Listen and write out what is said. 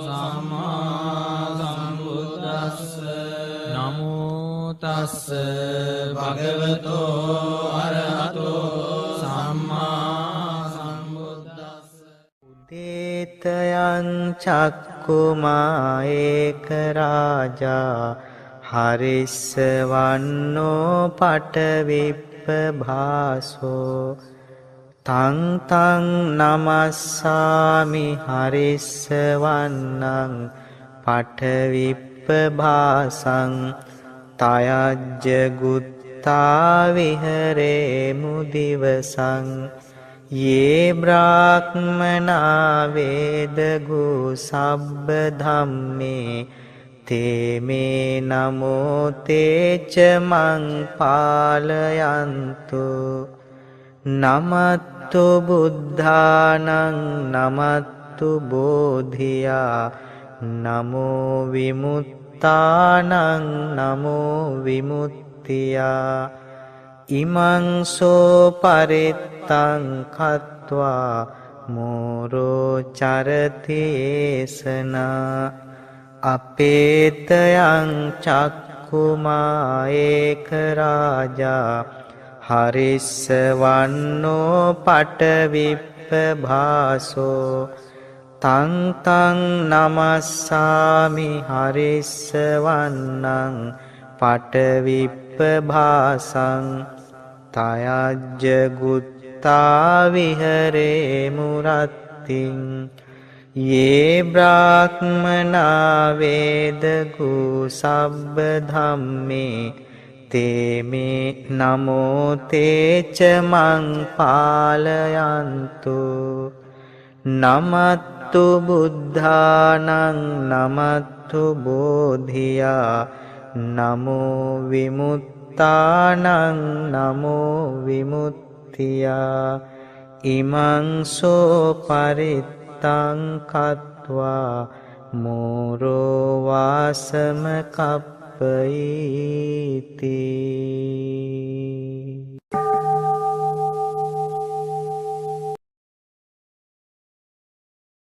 සම්මා සම්බුද්දස්ස නමෝ තස්ස භගවතෝ අරහතෝ සම්මා සම්බුද්දස්ස උදේතයං චක්කුමා ඒක රාජා හරිස්සවන්නෝ පටවිප්පභාසෝ තං තං නමස්සාමි හරිස්සවන්නං පඨවිප්පභාසං තයජ්ජ ගුත්තා විහෙරේමු දිවසං යේ බ්‍රාහ්මනා වේදගු සබ්බ ධම්මේ තේමේ නමෝ තේච මං පාලයන්තු නමත්තු බුද්ධානං නමත්තු බෝධියා නමෝ විමුත්තානං නමෝ විමුක්තියා ඉමං සෝ පරිත්තං කତ୍වා මෝරෝ චරති ඒසනා අපේතයං චක්කුමා ඒක රාජා හරිස්සවන්නෝ පටවිප්පභාසෝ තං තං නමස්සාමි හරිස්සවන්නං පටවිප්පභාසං තයජ්ජ ගුත්තා විහෙරේමු රත්තිං යේ බ්‍රාහ්මනා වේදගු සබ්බ ධම්මේ තේමේ නමෝ තේච මං පාලයන්තු නමත්තු බුද්ධානං නමත්තු බෝධියා නමෝ විමුත්තානං නමෝ විමුක්තියා ඉමං සෝ පරිත්තං කତ୍වා මෝරෝ වාසම කප්පයිති